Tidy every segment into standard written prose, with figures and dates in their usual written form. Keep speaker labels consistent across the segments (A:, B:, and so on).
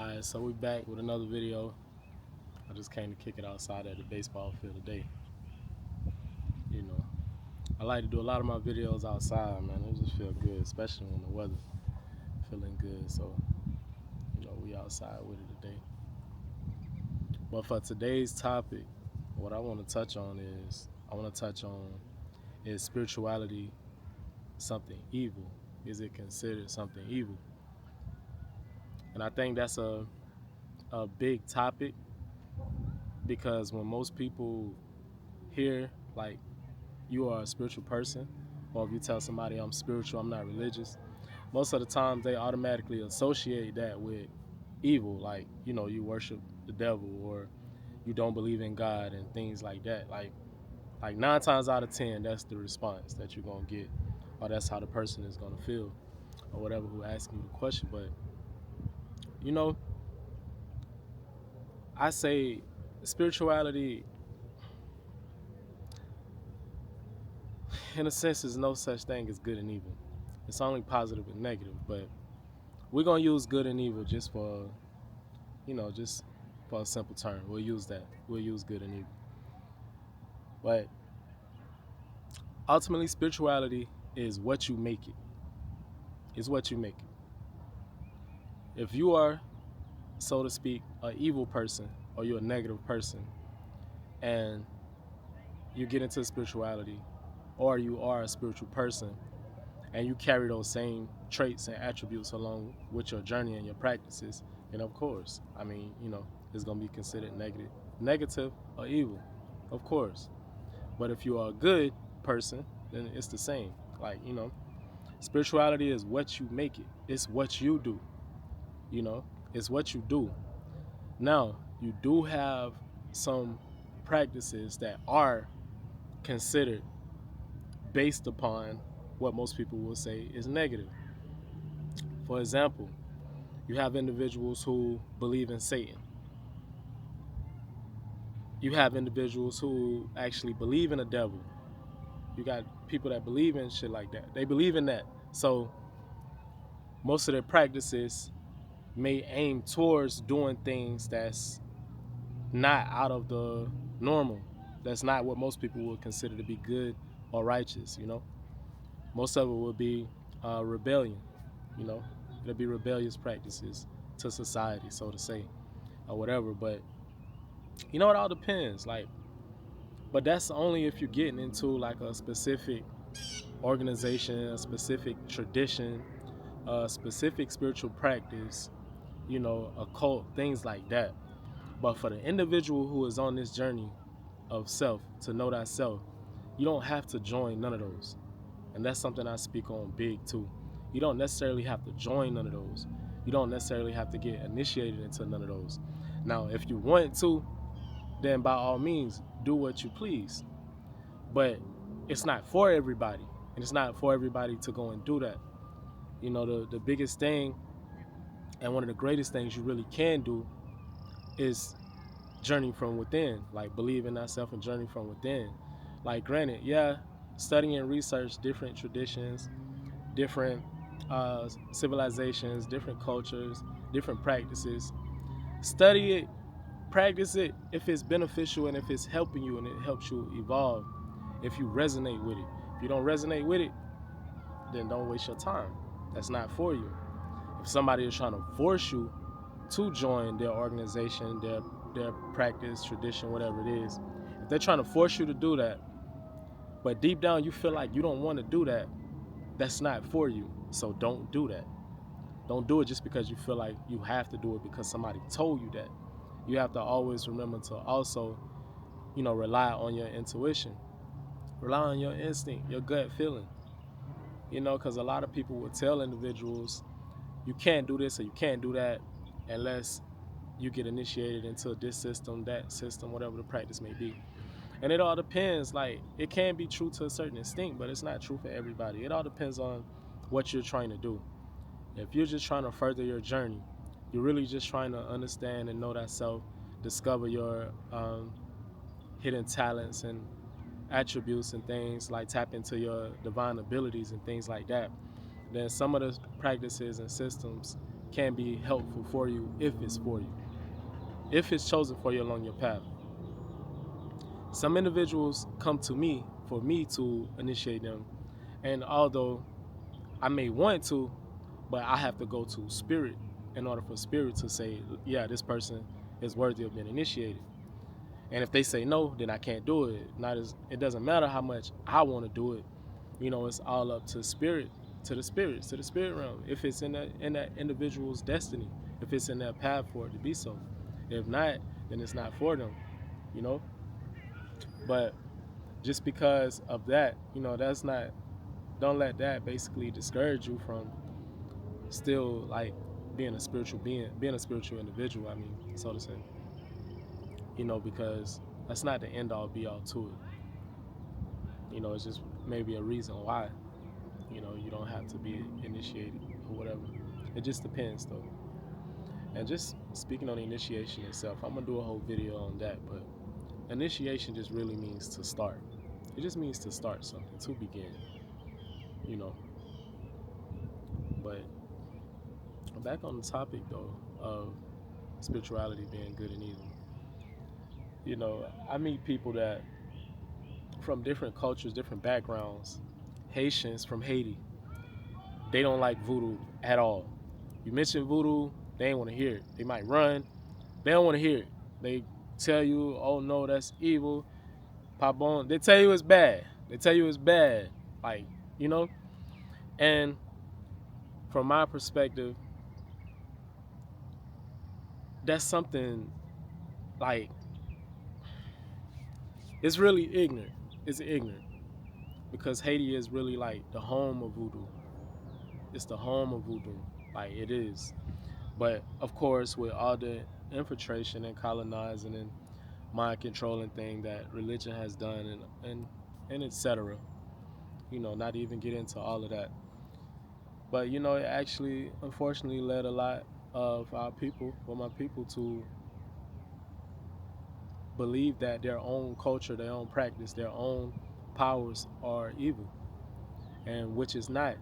A: Alright, so we back with another video. I just came to kick it outside at the baseball field today. You know, I like to do a lot of my videos outside, man. It just feel good, especially when the weather feeling good. So, we outside with it today. But for today's topic, what I want to touch on is spirituality something evil? Is it considered something evil? And I think that's a big topic because when most people hear like you are a spiritual person, or if you tell somebody I'm spiritual, I'm not religious, most of the time they automatically associate that with evil, like you worship the devil or you don't believe in God and things like that. Like 9 times out of 10, that's the response that you're gonna get, or that's how the person is gonna feel, or whatever who asking you the question. But you know, I say spirituality, in a sense, is no such thing as good and evil. It's only positive and negative, but we're gonna use good and evil just for a simple term. We'll use that. We'll use good and evil. But ultimately, spirituality is what you make it. It's what you make it. If you are, so to speak, an evil person or you're a negative person and you get into spirituality, or you are a spiritual person and you carry those same traits and attributes along with your journey and your practices, then of course, it's gonna be considered negative or evil, of course. But if you are a good person, then it's the same. Spirituality is what you make it. It's what you do. It's what you do. Now, you do have some practices that are considered based upon what most people will say is negative. For example, you have individuals who believe in Satan. You have individuals who actually believe in the devil. You got people that believe in shit like that. They believe in that. So most of their practices may aim towards doing things that's not out of the normal. That's not what most people would consider to be good or righteous. Most of it would be rebellion. It'll be rebellious practices to society, so to say, or whatever. But it all depends. But that's only if you're getting into like a specific organization, a specific tradition, a specific spiritual practice, a cult, things like that. But for the individual who is on this journey of self, to know thyself, you don't have to join none of those. And that's something I speak on big too. You don't necessarily have to join none of those. You don't necessarily have to get initiated into none of those. Now, if you want to, then by all means, do what you please. But it's not for everybody. And it's not for everybody to go and do that. The biggest thing and one of the greatest things you really can do is journey from within, like believe in thyself and journey from within. Like, granted, yeah, studying and research different traditions, different civilizations, different cultures, different practices. Study it, practice it if it's beneficial and if it's helping you and it helps you evolve, if you resonate with it. If you don't resonate with it, then don't waste your time. That's not for you. If somebody is trying to force you to join their organization, their practice, tradition, whatever it is, if they're trying to force you to do that, but deep down you feel like you don't want to do that, that's not for you. So don't do that. Don't do it just because you feel like you have to do it because somebody told you that. You have to always remember to also, rely on your intuition, rely on your instinct, your gut feeling. Because a lot of people will tell individuals, you can't do this or you can't do that unless you get initiated into this system, that system, whatever the practice may be. And it all depends. Like, it can be true to a certain extent, but it's not true for everybody. It all depends on what you're trying to do. If you're just trying to further your journey, you're really just trying to understand and know thyself, discover your hidden talents and attributes and things, like tap into your divine abilities and things like that, then some of the practices and systems can be helpful for you if it's for you, if it's chosen for you along your path. Some individuals come to me for me to initiate them, and although I may want to, but I have to go to spirit in order for spirit to say, yeah, this person is worthy of being initiated. And if they say no, then I can't do it. Not as it doesn't matter how much I want to do it. It's all up to spirit, to the spirits, to the spirit realm. If it's in that individual's destiny, if it's in their path for it to be so. If not, then it's not for them. You know. But just because of that, that's not. Don't let that basically discourage you from still like being a spiritual being, being a spiritual individual. I mean, so to say. Because that's not the end all be all to it. It's just maybe a reason why, you don't have to be initiated or whatever. It just depends though. And just speaking on the initiation itself, I'm gonna do a whole video on that, but initiation just really means to start. It just means to start something, to begin, you know. But back on the topic though of spirituality being good and evil. I meet people that from different cultures, different backgrounds. Haitians from Haiti, they don't like voodoo at all. You mention voodoo, they ain't want to hear it. They might run. They don't want to hear it. They tell you, oh no, that's evil. Pabon. They tell you it's bad. They tell you it's bad. Like, And from my perspective, that's something like, it's really ignorant. It's ignorant. Because Haiti is really like the home of voodoo. It's the home of voodoo. Like it is. But of course, with all the infiltration and colonizing and mind controlling thing that religion has done and etc. Not even get into all of that. But it actually unfortunately led a lot of our people, or my people, to believe that their own culture, their own practice, their own powers are evil. And which is not.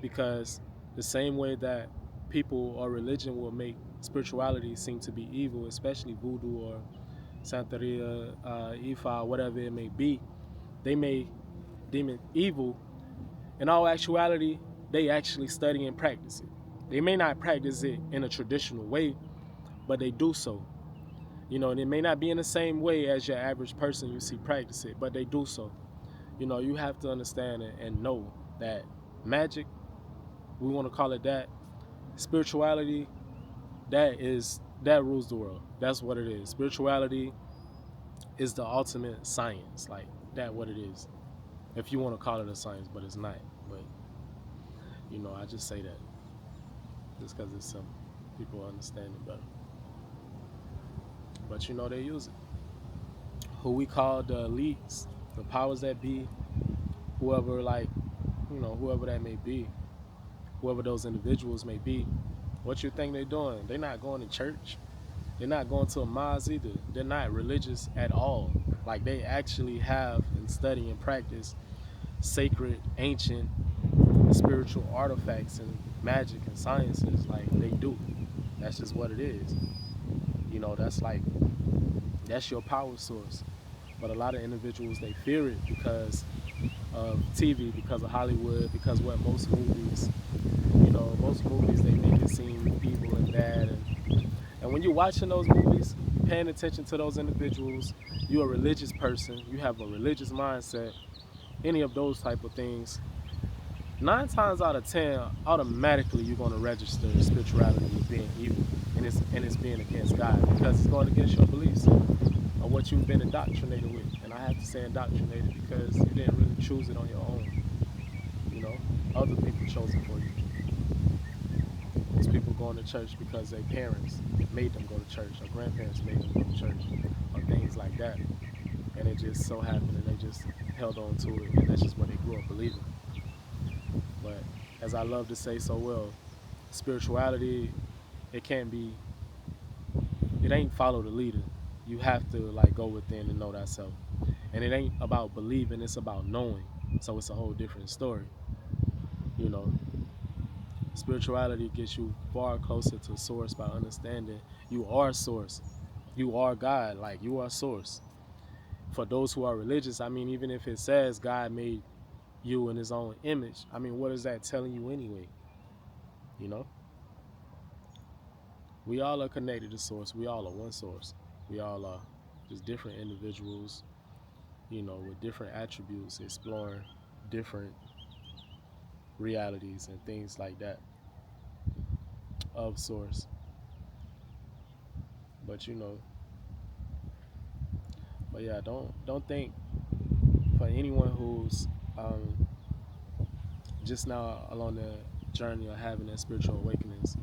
A: Because the same way that people or religion will make spirituality seem to be evil, especially voodoo or Santeria, Ifa, whatever it may be, they may deem it evil. In all actuality, they actually study and practice it. They may not practice it in a traditional way, but they do so. And it may not be in the same way as your average person you see practice it, but they do so. You have to understand and know that magic, we want to call it that, spirituality, that rules the world. That's what it is. Spirituality is the ultimate science, like that what it is. If you want to call it a science, but it's not. But I just say that just because it's simple. People understand it better. But they use it. Who we call the elites, the powers that be, whoever whoever that may be, whoever those individuals may be, what you think they're doing? They're not going to church. They're not going to a mosque either. They're not religious at all. Like they actually have and study and practice sacred, ancient, spiritual artifacts and magic and sciences. Like they do. That's just what it is. That's your power source. But a lot of individuals, they fear it because of TV, because of Hollywood, because most movies, they make it seem evil and bad. And when you're watching those movies, paying attention to those individuals, you're a religious person, you have a religious mindset, any of those type of things, 9 times out of 10, automatically you're going to register spirituality as being evil, and it's being against God, because it's going against your beliefs or what you've been indoctrinated with. And I have to say indoctrinated because you didn't really choose it on your own. Other people chose it for you. Most people going to church because their parents made them go to church, or grandparents made them go to church, or things like that. And it just so happened and they just held on to it, and that's just what they grew up believing. But as I love to say so well, spirituality, it ain't follow the leader. You have to go within and know thyself. And it ain't about believing, it's about knowing. So it's a whole different story. Spirituality gets you far closer to source by understanding you are source. You are God, like you are source. For those who are religious, I mean, even if it says God made you in his own image, I mean, what is that telling you anyway? You know? We all are connected to source. We all are one source. We all are just different individuals, with different attributes, exploring different realities and things like that of source. But but yeah, don't think for anyone who's just now along the journey of having that spiritual awakenings,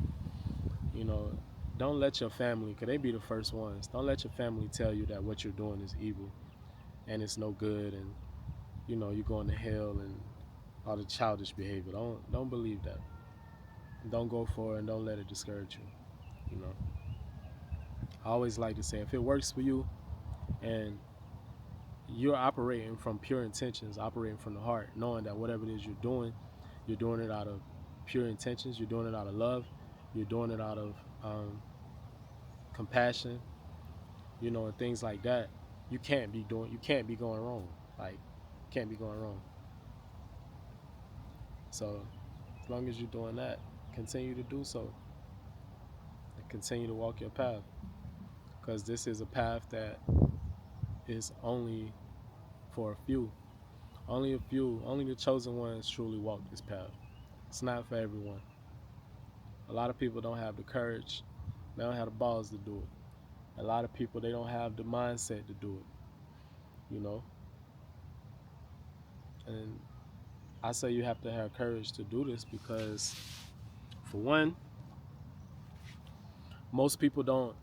A: you know, don't let your family, because they be the first ones, don't let your family tell you that what you're doing is evil and it's no good, and you're going to hell and all the childish behavior. Don't believe that. Don't go for it, and don't let it discourage you. You know, I always like to say, if it works for you and you're operating from pure intentions, operating from the heart, knowing that whatever it is you're doing it out of pure intentions, you're doing it out of love, you're doing it out of compassion, and things like that. You can't be going wrong. Like, can't be going wrong. So as long as you're doing that, continue to do so and continue to walk your path, because this is a path that is only for a few. Only a few, only the chosen ones truly walk this path. It's not for everyone. A lot of people don't have the courage, they don't have the balls to do it. A lot of people, they don't have the mindset to do it, And I say you have to have courage to do this because, for one, most people don't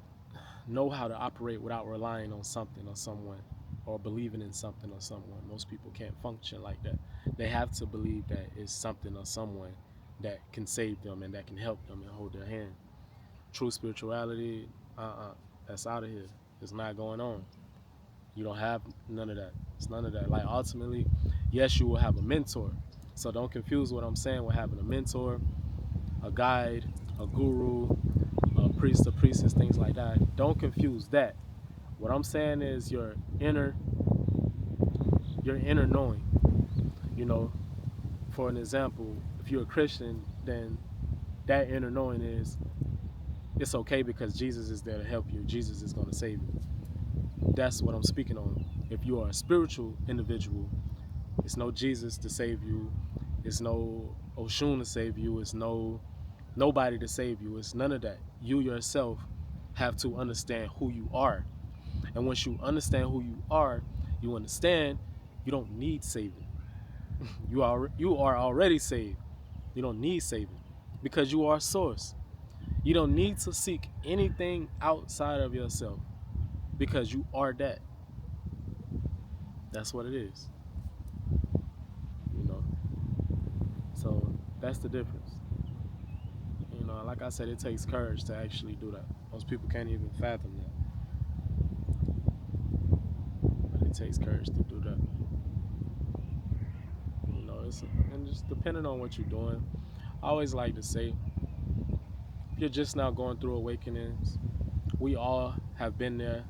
A: know how to operate without relying on something or someone, or believing in something or someone. Most people can't function like that. They have to believe that it's something or someone that can save them and that can help them and hold their hand. True spirituality, that's out of here. It's not going on. You don't have none of that. It's none of that. Like, ultimately, yes, you will have a mentor. So don't confuse what I'm saying with having a mentor, a guide, a guru, a priest, a priestess, things like that. Don't confuse that. What I'm saying is your inner knowing. For an example, if you're a Christian, then that inner knowing is it's okay because Jesus is there to help you. Jesus is going to save you. That's what I'm speaking on. If you are a spiritual individual, it's no Jesus to save you. It's no Oshun to save you. It's nobody to save you. It's none of that. You yourself have to understand who you are. And once you understand who you are, you understand you don't need saving. You are already saved. You don't need saving because you are source. You don't need to seek anything outside of yourself because you are that. That's what it is. You know. So that's the difference. Like I said, it takes courage to actually do that. Most people can't even fathom that. But it takes courage to do that. And just depending on what you're doing. I always like to say, if you're just now going through awakenings, we all have been there.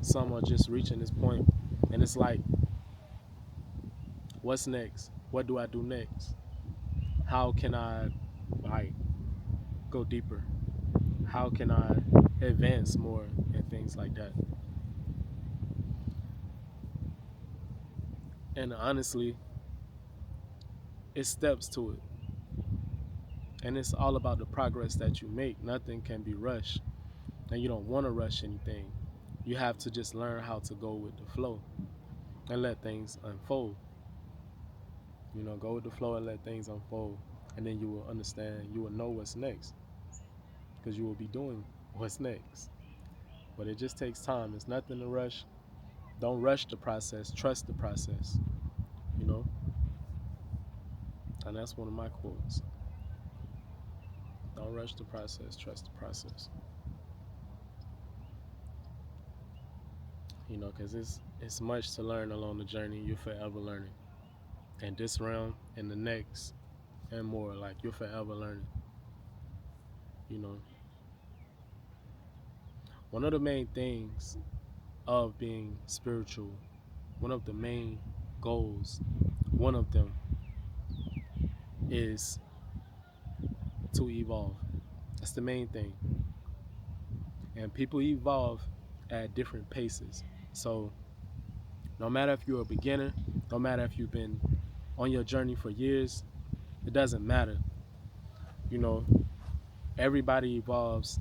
A: Some are just reaching this point, and it's like, what's next? What do I do next? How can I, like, go deeper? How can I advance more and things like that? And honestly, it's steps to it. And it's all about the progress that you make. Nothing can be rushed. And you don't want to rush anything. You have to just learn how to go with the flow and let things unfold. Go with the flow and let things unfold. And then you will understand, you will know what's next. Because you will be doing what's next. But it just takes time. It's nothing to rush. Don't rush the process. Trust the process. You know? And that's one of my quotes. Don't rush the process. Trust the process. Because it's much to learn along the journey. You're forever learning. And this realm and the next and more. Like, you're forever learning. You know, one of the main things of being spiritual, one of the main goals, one of them is to evolve. That's the main thing. And people evolve at different paces. So no matter if you're a beginner, no matter if you've been on your journey for years, it doesn't matter. You know, everybody evolves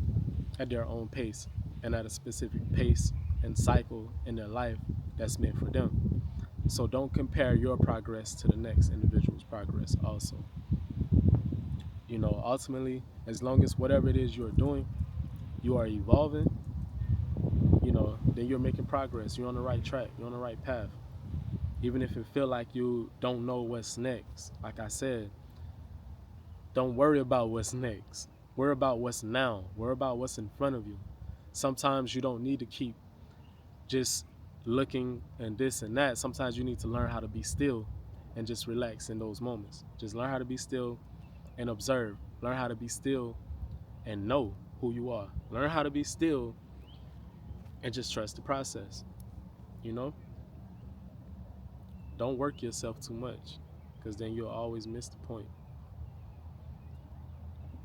A: at their own pace and at a specific pace and cycle in their life that's meant for them. So don't compare your progress to the next individual's progress also. You know, ultimately, as long as whatever it is you're doing, you are evolving, you know, then you're making progress. You're on the right track. You're on the right path. Even if it feel like you don't know what's next. Like I said, don't worry about what's next. Worry about what's now. Worry about what's in front of you. Sometimes you don't need to keep just looking and this and that. Sometimes you need to learn how to be still and just relax in those moments. Just learn how to be still and observe. Learn how to be still and know who you are. Learn how to be still and just trust the process. You know, don't work yourself too much, because then you'll always miss the point.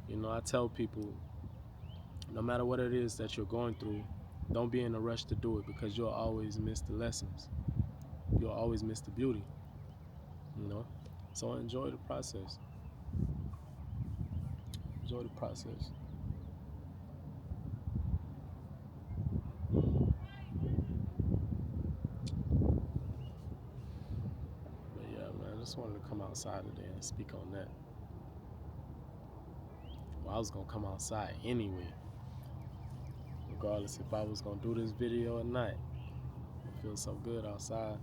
A: You know, I tell people, no matter what it is that you're going through, don't be in a rush to do it, because you'll always miss the lessons. You'll always miss the beauty, you know? So enjoy the process. Enjoy the process. But yeah, man, I just wanted to come outside today and speak on that. Well, I was gonna come outside anyway, regardless if I was gonna do this video or not. It feels so good outside.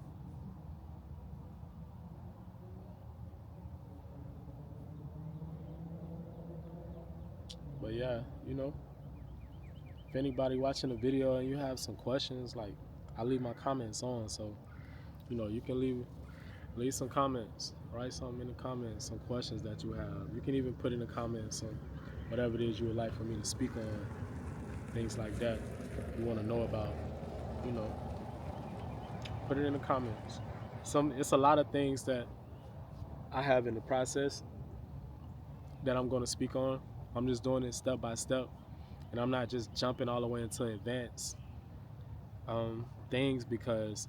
A: But yeah, you know, if anybody watching the video and you have some questions, like, I leave my comments on, so you know, you can leave some comments, write something in the comments, some questions that you have. You can even put in the comments some whatever it is you would like for me to speak on, things like that you want to know about. You know, put it in the comments. It's a lot of things that I have in the process that I'm going to speak on. I'm just doing it step by step, and I'm not just jumping all the way into advanced things, because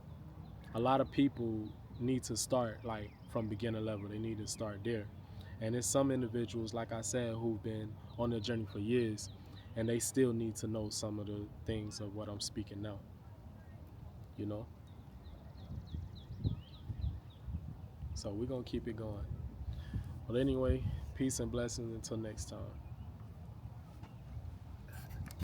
A: a lot of people need to start like from beginner level. They need to start there. And there's some individuals, like I said, who've been on their journey for years, and they still need to know some of the things of what I'm speaking now, you know? So we're going to keep it going. But anyway, peace and blessings until next time.